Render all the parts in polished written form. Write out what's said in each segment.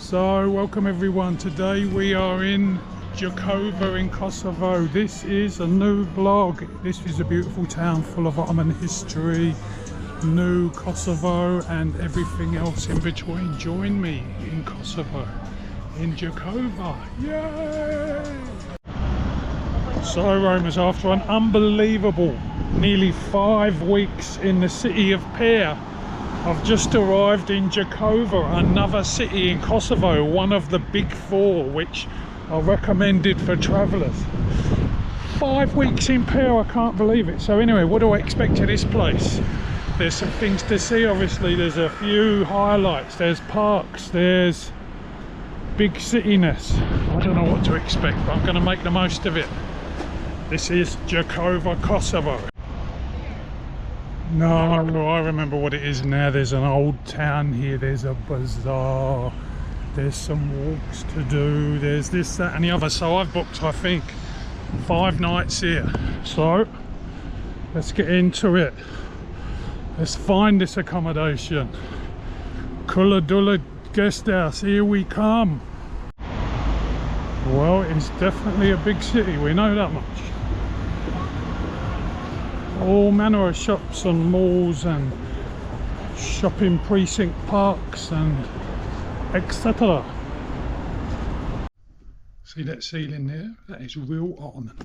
So welcome everyone. Today we are in Gjakova in Kosovo. This is a new vlog. This is a beautiful town full of Ottoman history, new Kosovo and everything else in between. Join me in Kosovo, in Gjakova. Yay! So Romans, after an unbelievable nearly 5 weeks in the city of Pear, I've just arrived in Gjakova, another city in Kosovo, one of the big 4 which are recommended for travellers. 5 weeks in Pear, I can't believe it. So anyway, what do I expect of this place? There's some things to see, obviously. There's a few highlights, there's parks, there's big cityness. I don't know what to expect, but I'm going to make the most of it. This is Gjakova, Kosovo. No, I remember what it is now. There's an old town here, there's a bazaar, there's some walks to do, there's this, that and the other. So I've booked, I think, 5 nights here. So let's get into it. Let's find this accommodation. Kula Dula guest house, here we come. Well, it's definitely a big city, we know that much. All manner of shops and malls and shopping precinct parks and etc. See that ceiling there? That is real Ottoman.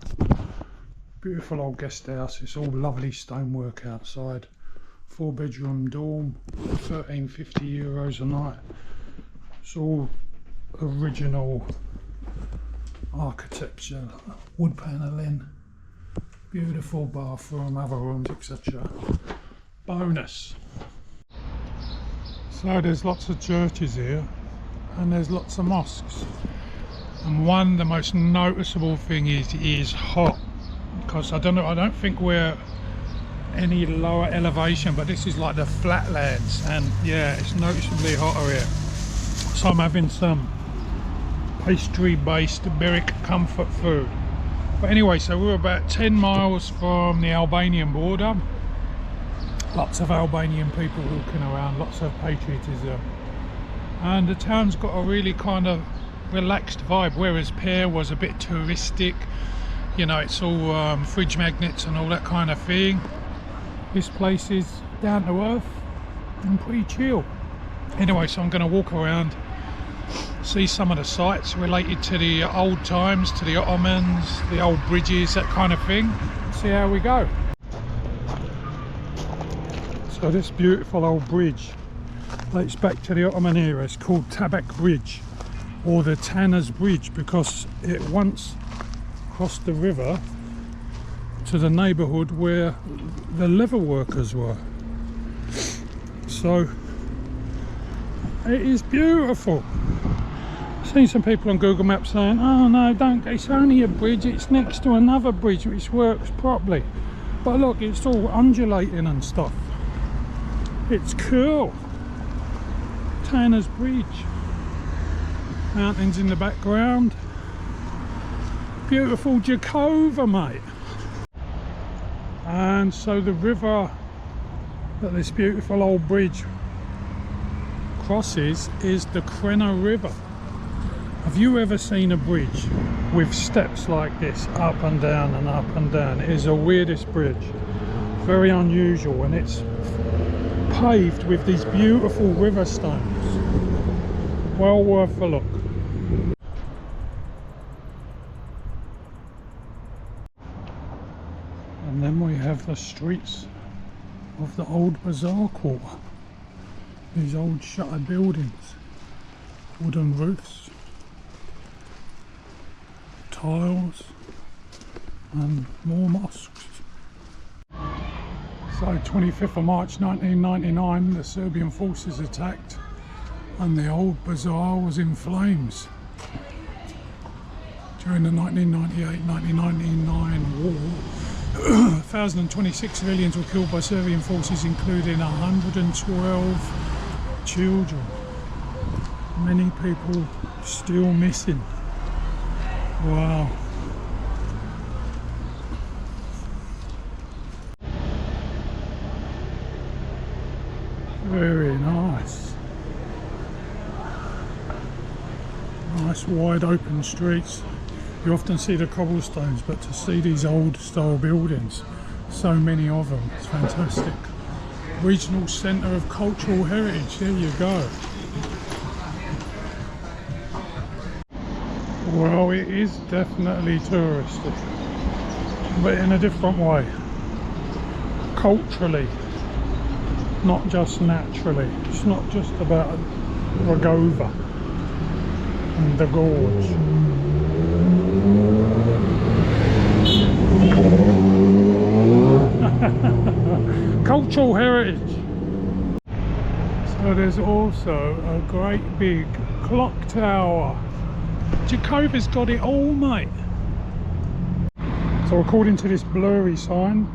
Beautiful old guest house. It's all lovely stonework outside. 4-bedroom dorm, €13.50 a night. It's all original architecture, wood paneling. Beautiful bathroom, other rooms, etc. Bonus. So there's lots of churches here and there's lots of mosques. And the most noticeable thing is it is hot, because I don't think we're any lower elevation, but this is like the flatlands, and yeah, it's noticeably hotter here. So I'm having some pastry based Beric comfort food. But anyway, so we're about 10 miles from the Albanian border. Lots of Albanian people walking around, lots of patriotism. And the town's got a really kind of relaxed vibe, whereas Pear was a bit touristic. You know, it's all fridge magnets and all that kind of thing. This place is down to earth and pretty chill. Anyway, so I'm going to walk around, see some of the sites related to the old times, to the Ottomans, the old bridges, that kind of thing. See how we go. So this beautiful old bridge dates back to the Ottoman era. It's called Tabakëve Bridge, or the Tanner's Bridge, because it once crossed the river to the neighbourhood where the leather workers were. So it is beautiful. I've seen some people on Google Maps saying, oh no, don't, it's only a bridge, it's next to another bridge which works properly. But look, it's all undulating and stuff. It's cool. Tanner's Bridge. Mountains in the background. Beautiful Gjakova, mate. And so the river that this beautiful old bridge crosses is the Krena River. Have you ever seen a bridge with steps like this, up and down and up and down? It is the weirdest bridge, very unusual, and it's paved with these beautiful river stones. Well worth a look. And then we have the streets of the Old Bazaar quarter. These old shuttered buildings, wooden roofs, tiles and more mosques. So 25th of March 1999, the Serbian forces attacked and the Old Bazaar was in flames. During the 1998-1999 war, 1,026 civilians were killed by Serbian forces, including 112 children. Many people still missing. Wow. Very nice. Nice wide open streets. You often see the cobblestones, but to see these old style buildings, so many of them, it's fantastic. Regional Centre of Cultural Heritage, there you go. Well, it is definitely touristic, but in a different way. Culturally, not just naturally. It's not just about Gjakova and the gorge. Cultural heritage. So there's also a great big clock tower. Gjakova's got it all, mate. So according to this blurry sign,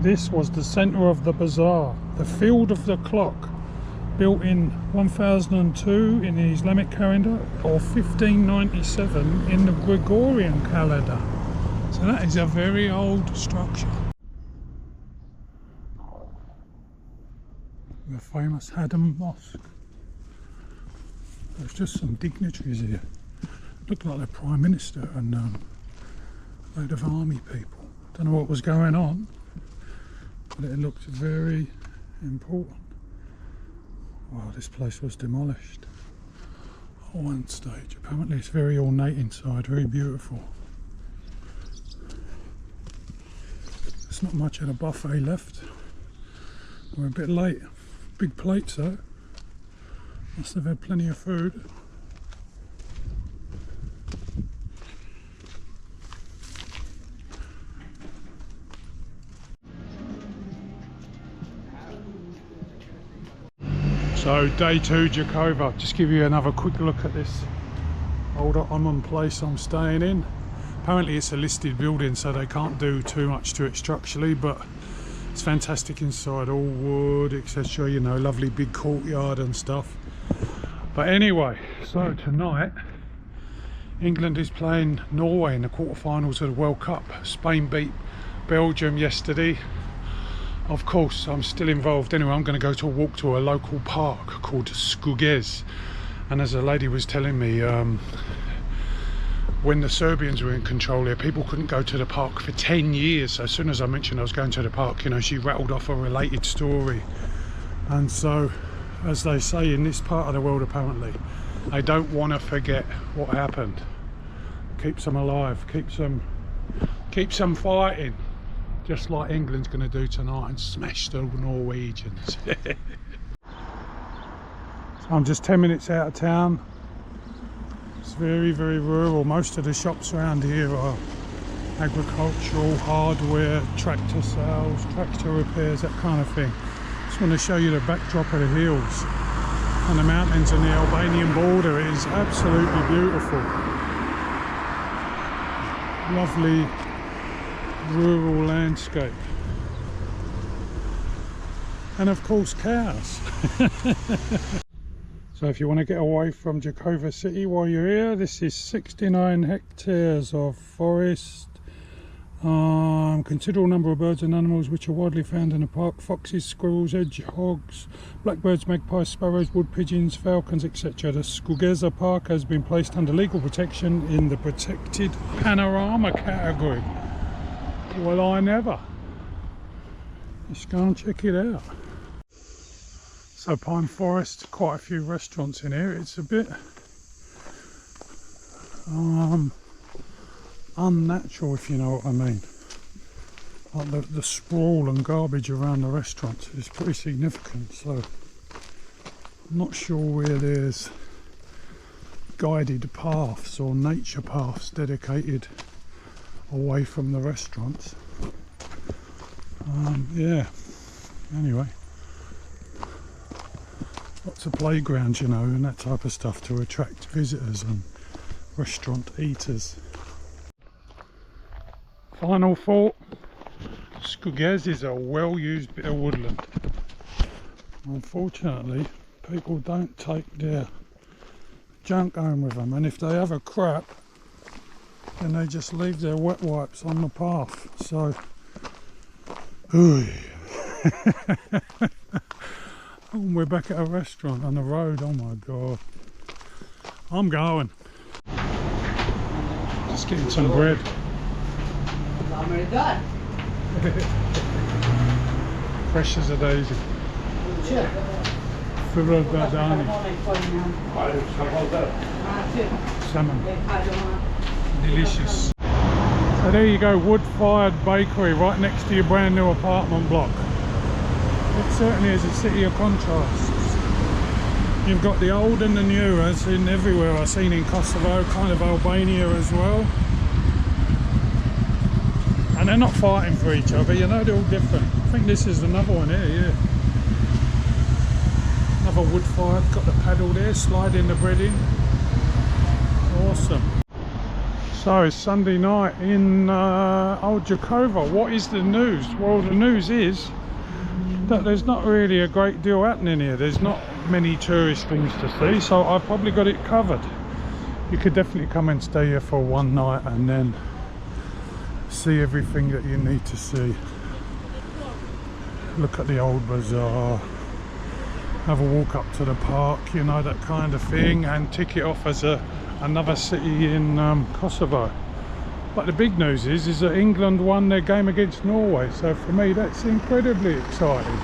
this was the centre of the bazaar, the field of the clock, built in 1002 in the Islamic calendar or 1597 in the Gregorian calendar. So that is a very old structure. The famous Hadum Mosque. There's just some dignitaries here. Looked like the Prime Minister and a load of army people. Don't know what was going on, but it looked very important. Wow, this place was demolished at one stage. Apparently it's very ornate inside, very beautiful. There's not much of the buffet left. We're a bit late. Big plates though. Must have had plenty of food. So day 2 Gjakova. Just give you another quick look at this old Ottoman place I'm staying in. Apparently it's a listed building, so they can't do too much to it structurally, but it's fantastic inside, all wood, etc. You know, lovely big courtyard and stuff. But anyway, so tonight England is playing Norway in the quarterfinals of the World Cup. Spain beat Belgium yesterday. Of course, I'm still involved. Anyway, I'm going to go to a walk to a local park called Shkugez. And as a lady was telling me, when the Serbians were in control here, people couldn't go to the park for 10 years. So as soon as I mentioned I was going to the park, you know, she rattled off a related story. And so, as they say in this part of the world, apparently, they don't want to forget what happened. Keeps them alive, keeps them fighting. Just like England's going to do tonight and smash the Norwegians. So I'm just 10 minutes out of town. It's very, very rural. Most of the shops around here are agricultural, hardware, tractor sales, tractor repairs, that kind of thing. Just want to show you the backdrop of the hills and the mountains and the Albanian border. It is absolutely beautiful. Lovely rural landscape, and of course cows. So if you want to get away from Gjakova city while you're here, this is 69 hectares of forest, considerable number of birds and animals which are widely found in the park: foxes, squirrels, hedgehogs, blackbirds, magpies, sparrows, wood pigeons, falcons, etc. The Shkugez Park has been placed under legal protection in the protected panorama category. Well, I never. Just go and check it out. So pine forest, quite a few restaurants in here. It's a bit unnatural, if you know what I mean. Like the sprawl and garbage around the restaurants is pretty significant. So I'm not sure where there's guided paths or nature paths dedicated away from the restaurants. Yeah, anyway, lots of playgrounds, you know, and that type of stuff to attract visitors and restaurant eaters. Final thought: Shkugez is a well-used bit of woodland. Unfortunately, people don't take their junk home with them, and if they have a crap, then they just leave their wet wipes on the path. So, and we're back at a restaurant on the road. Oh my god, I'm going. Just getting some bread. Fresh as a daisy. Fibro Badani. Salmon. Delicious. So there you go, wood-fired bakery right next to your brand new apartment block. It certainly is a city of contrasts. You've got the old and the new, as in everywhere. I've seen in Kosovo, kind of Albania as well. And they're not fighting for each other, you know, they're all different. I think this is another one here, yeah. Another wood fire, got the paddle there, sliding the bread in. Awesome. So it's Sunday night in Old Gjakova. What is the news? Well, the news is that there's not really a great deal happening here. There's not many tourist things to see, so I've probably got it covered. You could definitely come and stay here for one night and then see everything that you need to see. Look at the Old Bazaar, have a walk up to the park, you know, that kind of thing, and tick it off as another city in Kosovo. But the big news is that England won their game against Norway, so for me that's incredibly exciting.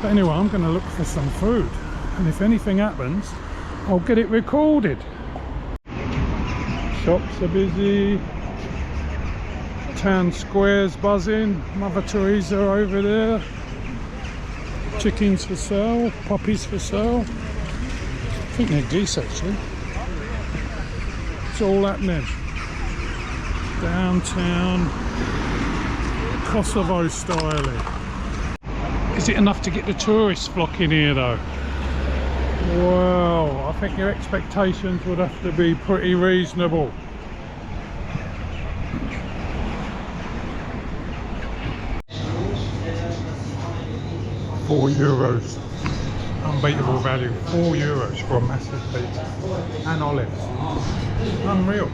But anyway, I'm going to look for some food, and if anything happens I'll get it recorded. Shops are busy, town square's buzzing, Mother Teresa over there, chickens for sale, puppies for sale. I think they're geese actually. It's all happening. Downtown, Kosovo styling. Is it enough to get the tourists flocking here though? Well, I think your expectations would have to be pretty reasonable. €4. Unbeatable value. €4 for a massive pizza. And olives. Unreal.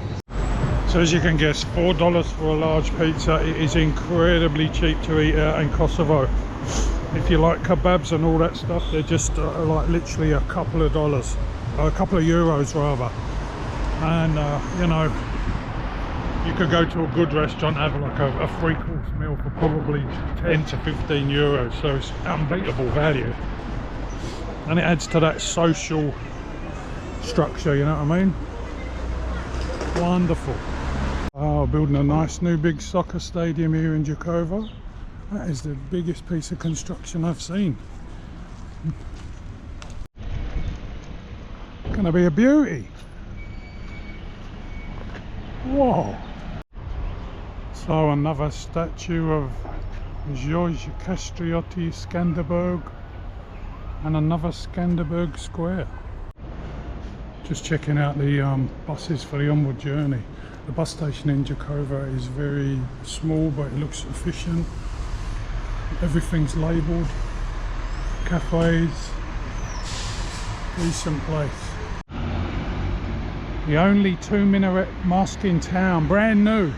So as you can guess, $4 for a large pizza. It is incredibly cheap to eat out in Kosovo. If you like kebabs and all that stuff, they're just like literally a couple of dollars, or a couple of euros rather. And you know, you could go to a good restaurant, have like a three-course meal for probably 10 to 15 euros. So it's unbeatable value, and it adds to that social structure, you know what I mean? Wonderful. Oh, building a nice new big soccer stadium here in Gjakova. That is the biggest piece of construction I've seen. Gonna be a beauty. Whoa. So another statue of George Castrioti Skanderberg, and another Skanderberg Square. Just checking out the buses for the onward journey. The bus station in Gjakova is very small, but it looks efficient. Everything's labelled. Cafes. Decent place. The only 2-minaret mosque in town, brand new.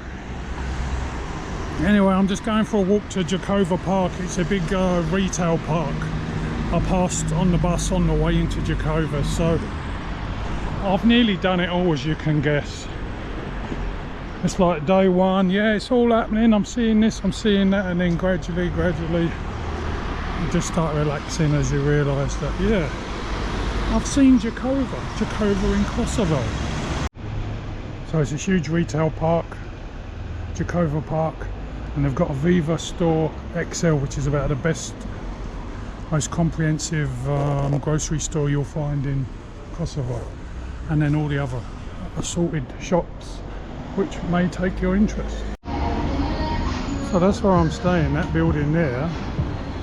Anyway, I'm just going for a walk to Gjackova Park. It's a big retail park. I passed on the bus on the way into Gjakova, so I've nearly done it all, as you can guess. It's like day one, yeah, it's all happening. I'm seeing this, I'm seeing that, and then gradually you just start relaxing as you realise that, yeah, I've seen Gjakova in Kosovo. So it's a huge retail park, Gjakova Park, and they've got a Viva Store XL, which is about the best, most comprehensive grocery store you'll find in Kosovo, and then all the other assorted shops which may take your interest. So that's where I'm staying, that building there.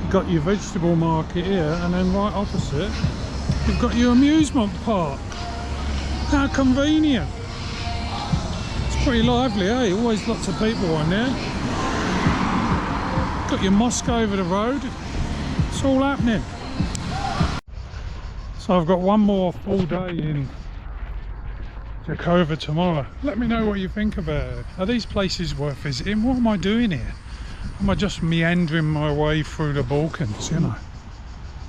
You've got your vegetable market here, and then right opposite you've got your amusement park. How convenient. It's pretty lively, eh? Always lots of people on there. Got your mosque over the road. It's all happening. So I've got one more full day in Gjakova tomorrow. Let me know what you think about it. Are these places worth visiting? What am I doing here? Am I just meandering my way through the Balkans, you know?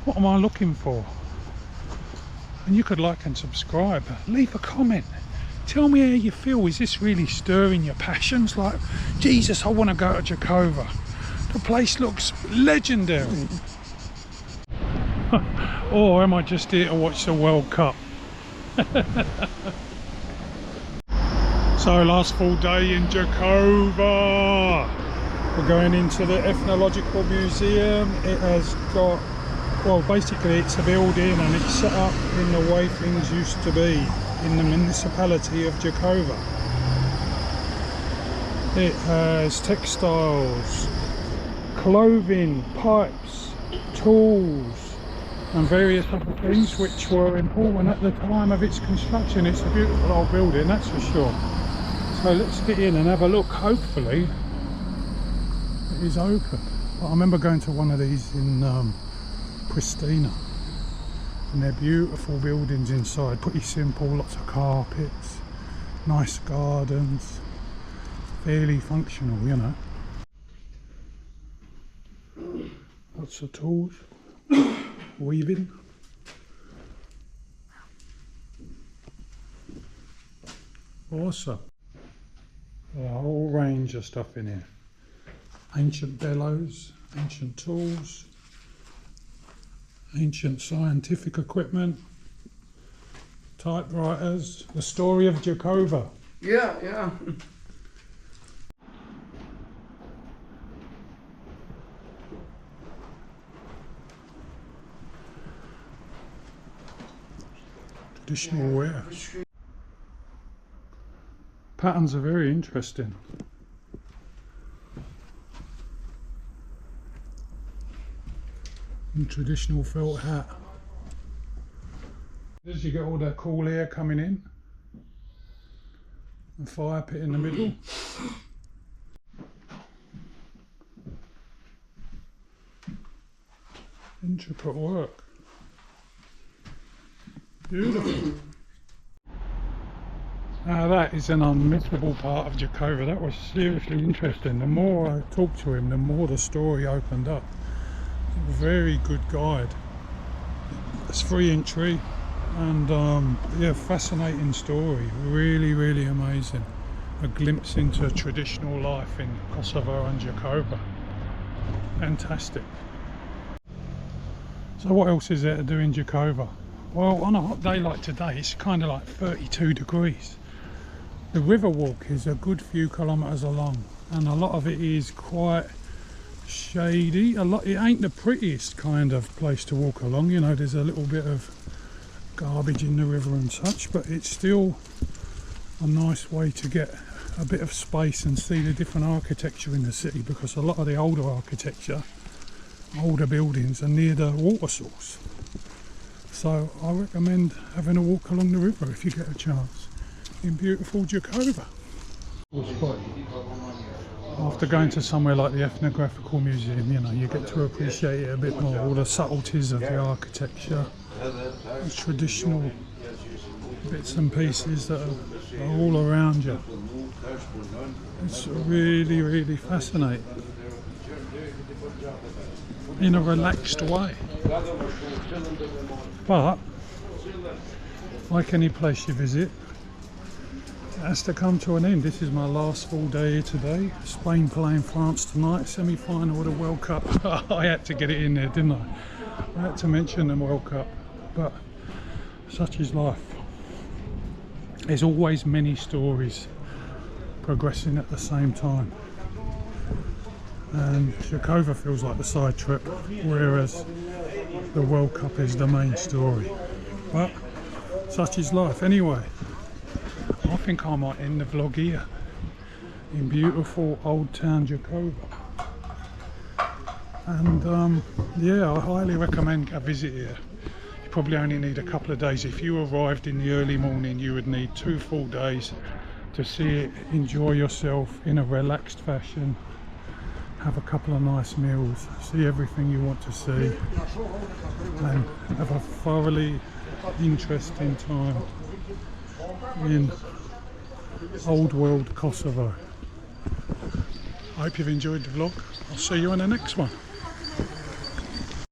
What am I looking for? And you could like and subscribe. Leave a comment. Tell me how you feel. Is this really stirring your passions? Like, Jesus, I want to go to Gjakova. The place looks legendary. Or am I just here to watch the World Cup? So last full day in Gjakova. We're going into the Ethnological Museum. It has got, well, basically it's a building and it's set up in the way things used to be in the municipality of Gjakova. It has textiles, clothing, pipes, tools and various other things which were important at the time of its construction. It's a beautiful old building, that's for sure. So let's get in and have a look. Hopefully it is open. But I remember going to one of these in Pristina, and they're beautiful buildings inside, pretty simple, lots of carpets, nice gardens, fairly functional, you know. Lots of tools, weaving. Awesome. A whole range of stuff in here. Ancient bellows, ancient tools, ancient scientific equipment, typewriters, the story of Gjakova. Yeah. Traditional wear. Patterns are very interesting. And traditional felt hat. As you get all that cool air coming in. A fire pit in the middle. Intricate work. Beautiful. Now that is an unmissable part of Gjakova. That was seriously interesting. The more I talked to him, the more the story opened up. A very good guide. It's free entry and yeah, fascinating story. Really amazing. A glimpse into traditional life in Kosovo and Gjakova. Fantastic. So what else is there to do in Gjakova? Well, on a hot day like today, it's kind of like 32 degrees. The river walk is a good few kilometres along, and a lot of it is quite shady. It ain't the prettiest kind of place to walk along, you know, there's a little bit of garbage in the river and such, but it's still a nice way to get a bit of space and see the different architecture in the city, because a lot of the older architecture, older buildings are near the water source. So I recommend having a walk along the river if you get a chance in beautiful Gjakova. After going to somewhere like the Ethnographical Museum, you know, you get to appreciate it a bit more, all the subtleties of the architecture, the traditional bits and pieces that are all around you. It's really fascinating in a relaxed way. But like any place you visit, it has to come to an end. This is my last full day here today. Spain playing France tonight, semi-final of the World Cup. I had to get it in there, didn't I? I had to mention the World Cup, but such is life. There's always many stories progressing at the same time. And Gjakova feels like the side trip, whereas the World Cup is the main story. But such is life. Anyway, I think I might end the vlog here in beautiful old town Gjakova. And yeah, I highly recommend a visit here. You probably only need a couple of days. If you arrived in the early morning, you would need 2 full days to see it, enjoy yourself in a relaxed fashion, have a couple of nice meals, see everything you want to see, and have a thoroughly interesting time in old world Kosovo. I hope you've enjoyed the vlog. I'll see you in the next one.